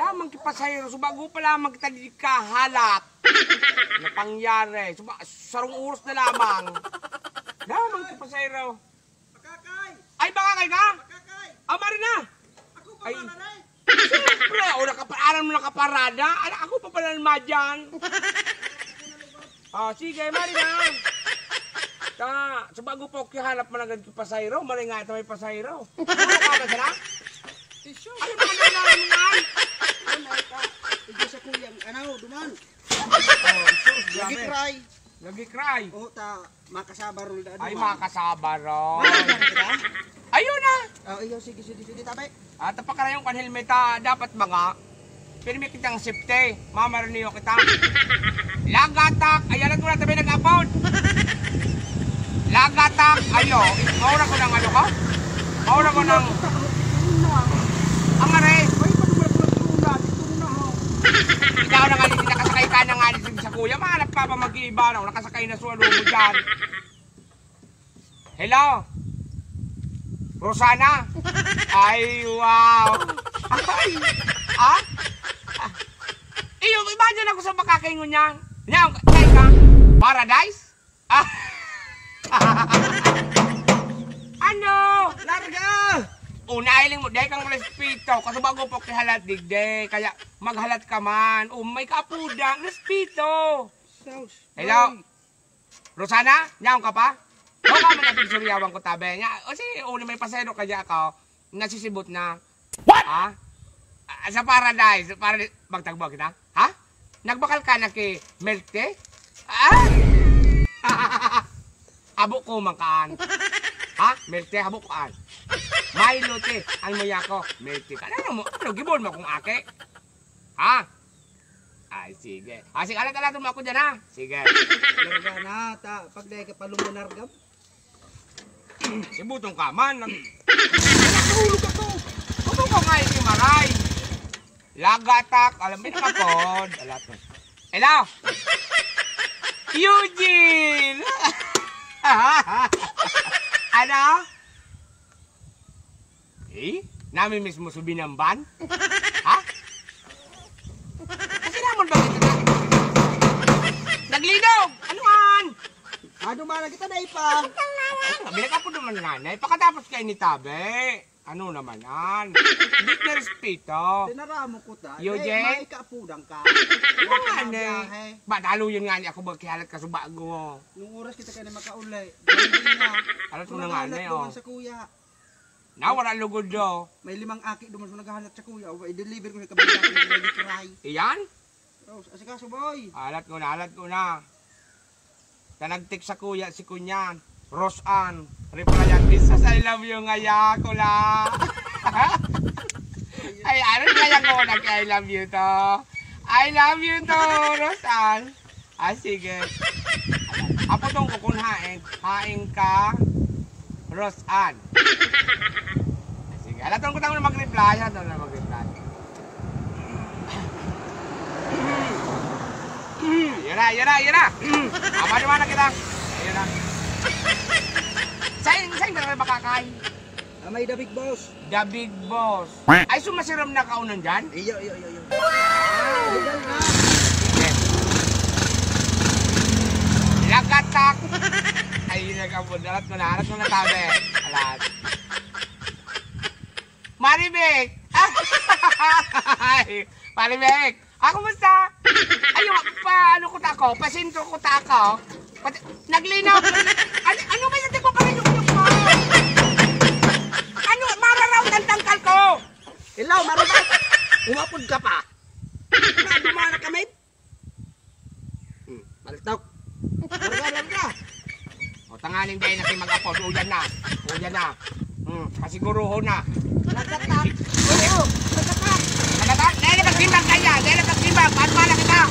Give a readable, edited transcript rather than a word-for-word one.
Lamang kipasayro, subago pa lamang kita di kahalat. Na pangyari. Sarong oras na lamang. Lamang kipasayro. Makakay! Ay, makakay ka? Makakay! Ah, Marina! Ako pa Ay. manaray! Siyempre, o alam mo nakaparada. Ako pa pala naman dyan. Sige, Marina. Subago po kihanap mo na ganito pasayro. Mali nga ito may pasayro. Ano ka ba sila? Ano ba nalaman mo nga? Ito sa kuyang, duman. Lagi cry. Lagi cry. O, makasabar ron na duman. Ay, makasabar ron. Makakay kita? Ayun na. Iyo, sige, tabi. Tapak na yung helmet dapat ba nga? Pero may kitang safety. Mamariniyo kita. Lagatak. Ayan ko na tabi nag-upload. Lagatak. Ayo. Maura ko ng ano ko? Maura ko ng... Ang are. Ikaw na nga din. Nakasakay ka na nga din sa kuya. Mahanap ka pa mag-iiba na. Nakasakay na suwalo mo dyan. Hello? Rosana? Ay, wow! Ay! Iyo, imagine ako sa makakaingon niya. Niya, kaya ka? Paradise? Ano? Larga! Unailing mo, dahil kang respeto. Kasi bago po kihalat digde. Kaya maghalat ka man. May kaapudang. Respeto! Hello? Rosana? Niyaw ka pa? O ka man natin suryawan ko tabi niya. O si uli may pasero kaya ako, nasisibot na. What? Sa Paradise. Magtagbo kita? Ha? Nagbakal ka na kay Melte? Abo ko mangkaan. Ha? Melte, abo ko an. Milo te, ang maya ko. Melte ka. Ano gibon mo kung ake? Ha? Ay, sige. Sige, alat-alat mo ako dyan ha. Sige. Larga na, pag dahil ka palumunargam. Sibutong ka man. Nakahulog ako. Ano ka nga yung maray? Lagatak. Alam mo na kapod. Hello? Eugene! Ano? Namimiss mo subinamban? Ha? Kasi naman ba kita? Naglinog! Anuan? Duman na kita na ipa. Bila ka po naman nanay, pakatapos kayo ni Tabe. Ano naman an? Bit na respeto. Tinaramo ko ta. Eugene? Maikaapudang ka. Ano nga ne? Ba, dalo yun nga ni ako magkihalat ka sa bago. Nung oras kita ka na makaulay. Hindi na. Alat mo na nga ne, duman sa kuya. Wala lugod do. May 5 aki duman sa naghahanap sa kuya. I-deliver ko sa kabila ko ng lagi cry. Iyan? Asikaso boy. Alat ko na. Tanagtik sa kuya si Kunyan. Rosan. Replyan kisas, I love you ngaya ko la. Ay, ano ngaya ko na I love you to. I love you to, Rosan. Sige. Apo tong kukunhain. Hain ka, Rosan. Sige. Alatong ko na mag-reply. Yun na. Ama na kita. Ayun na. Saan ka na makakay? May the big boss. The big boss. Ay, sumasiram na kaunan dyan? Iyo. Wow! Lagatak! Ay, nagkapod. Alat mo na tabi. Alat. Maribek! Maribek! Kumusta? Ayun, paano ko tako? Pasinto ko tako? Naglinaw. Ano ba yung tigpa pa rin yung mo? Ano? Mararaw ng tangkal ko! Hello, Maribek! Umapod ka pa. Dumana kami. Maltok. Larga. O, tangaling dahil natin mag-apod. Uyan na. Kasiguruho na. Lagatak. Oo, lagatak. Dahil nagtimbang kaya. Paano pala kita?